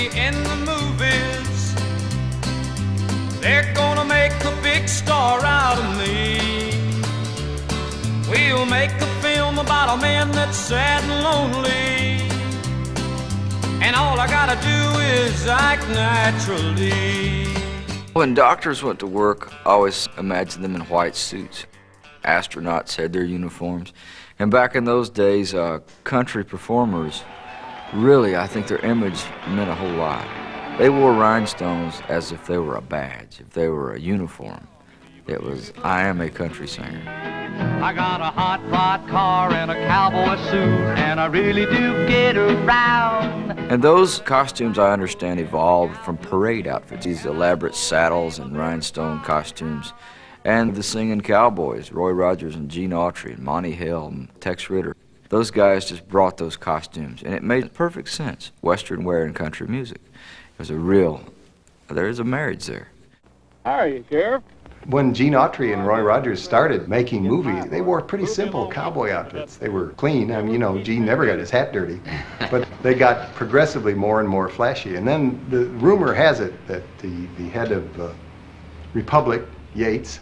me in the movies. They're gonna make a big star out of me. We'll make a film about a man that's sad and lonely, and all I gotta do is act naturally. When doctors went to work, I always imagined them in white suits. Astronauts had their uniforms. And back in those days, country performers, really, I think their image meant a whole lot. They wore rhinestones as if they were a badge, if they were a uniform. It was, I am a country singer. I got a hot rod car and a cowboy suit, and I really do get around. And those costumes, I understand, evolved from parade outfits, these elaborate saddles and rhinestone costumes. And the singing cowboys, Roy Rogers and Gene Autry and Monty Hill and Tex Ritter. Those guys just brought those costumes, and it made perfect sense. Western wear and country music. It was there is a marriage there. How are you, Sheriff? When Gene Autry and Roy Rogers started making movies, they wore pretty simple cowboy outfits. They were clean. I mean, you know, Gene never got his hat dirty. But they got progressively more and more flashy. And then the rumor has it that the head of Republic, Yates,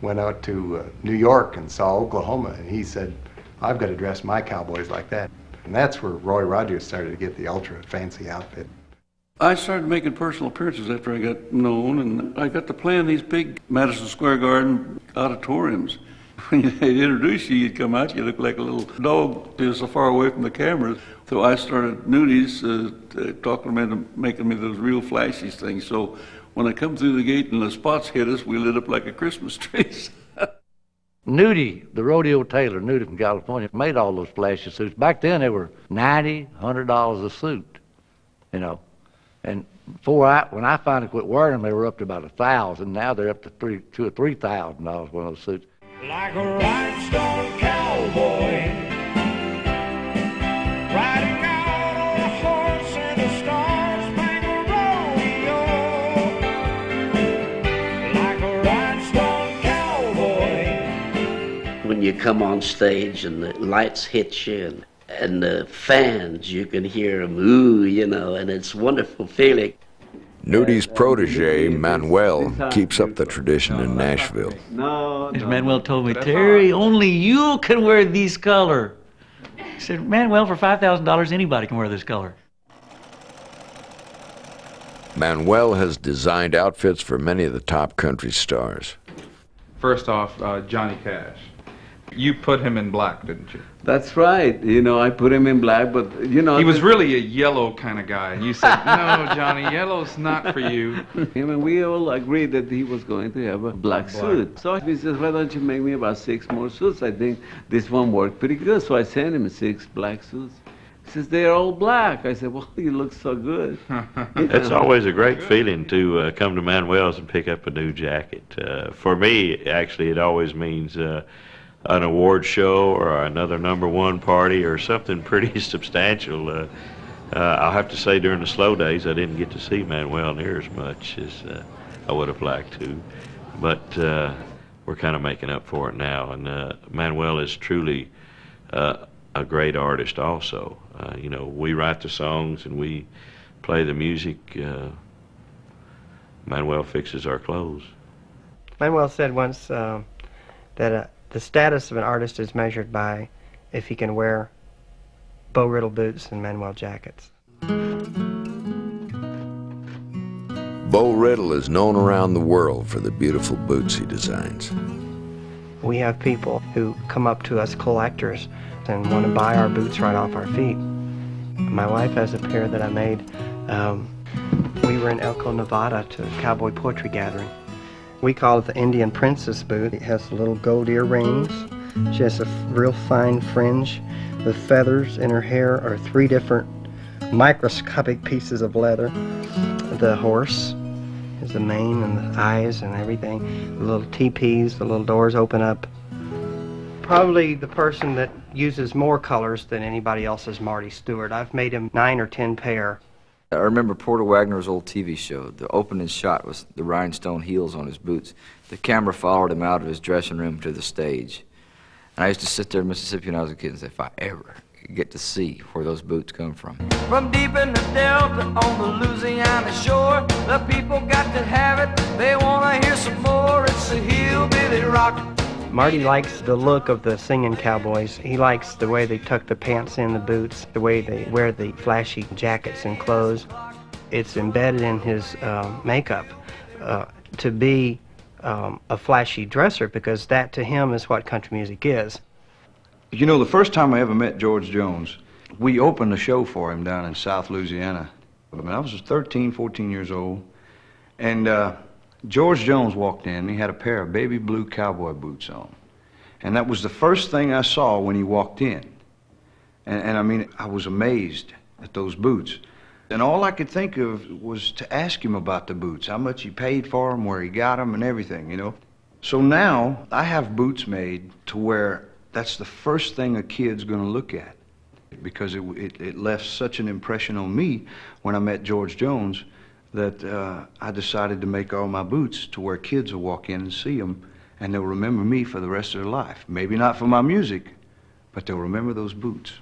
went out to New York and saw Oklahoma, and he said, I've got to dress my cowboys like that. And that's where Roy Rogers started to get the ultra fancy outfit. I started making personal appearances after I got known, and I got to play in these big Madison Square Garden auditoriums. When they'd introduce you, you'd come out, you look like a little dog, you're so far away from the cameras. So I started nudies, talking them into making me those real flashy things. So when I come through the gate and the spots hit us, we lit up like a Christmas tree. Nudie, the rodeo tailor, Nudie from California, made all those flashy suits. Back then, they were $90, $100 a suit, you know. And when I finally quit wearing them, they were up to about $1,000. Now they're up to $2,000 or $3,000 one of those suits. Like a rhinestone cowboy, riding out on a horse in a star-spangled rodeo. Like a rhinestone cowboy. When you come on stage and the lights hit you and the fans, you can hear them, ooh, you know, and it's a wonderful feeling. Nudie's protege, Manuel, keeps up the tradition in Nashville. As Manuel told me, Terry, only you can wear this color. He said, Manuel, for $5,000, anybody can wear this color. Manuel has designed outfits for many of the top country stars. First off, Johnny Cash. You put him in black, didn't you? That's right. You know, I put him in black, but, you know... He was really a yellow kind of guy, and you said, no, Johnny, yellow's not for you. I mean, we all agreed that he was going to have a black suit. So he says, why don't you make me about 6 more suits? I think this one worked pretty good. So I sent him 6 black suits. He says, they're all black. I said, well, you look so good. It's always a great feeling to come to Manuel's and pick up a new jacket. For me, actually, it always means... an award show or another #1 party or something pretty substantial. I'll have to say during the slow days I didn't get to see Manuel near as much as I would have liked to, but we're kind of making up for it now, and Manuel is truly a great artist also. You know, we write the songs and we play the music. Manuel fixes our clothes. Manuel said once that the status of an artist is measured by if he can wear Bo Riddle boots and Manuel jackets. Bo Riddle is known around the world for the beautiful boots he designs. We have people who come up to us, collectors, and want to buy our boots right off our feet. My wife has a pair that I made. We were in Elko, Nevada to a cowboy poetry gathering. We call it the Indian Princess boot. It has little gold earrings. She has a real fine fringe. The feathers in her hair are 3 different microscopic pieces of leather. The horse is the mane and the eyes and everything. The little teepees, the little doors open up. Probably the person that uses more colors than anybody else is Marty Stewart. I've made him 9 or 10 pair. I remember Porter Wagner's old TV show. The opening shot was the rhinestone heels on his boots. The camera followed him out of his dressing room to the stage. And I used to sit there in Mississippi when I was a kid and say, if I ever get to see where those boots come from. From deep in the Delta on the Louisiana shore, the people got to have it. They want to hear some more. It's a hillbilly rock. Marty likes the look of the singing cowboys. He likes the way they tuck the pants in the boots, the way they wear the flashy jackets and clothes. It's embedded in his makeup to be a flashy dresser, because that to him is what country music is. You know, the first time I ever met George Jones, we opened a show for him down in South Louisiana. I mean, I was 13, 14 years old, and George Jones walked in. He had a pair of baby blue cowboy boots on. And that was the first thing I saw when he walked in. And I mean, I was amazed at those boots. And all I could think of was to ask him about the boots, how much he paid for them, where he got them, and everything, you know. So now I have boots made to where that's the first thing a kid's going to look at, because it left such an impression on me when I met George Jones that I decided to make all my boots to where kids will walk in and see them, and they'll remember me for the rest of their life. Maybe not for my music, but they'll remember those boots.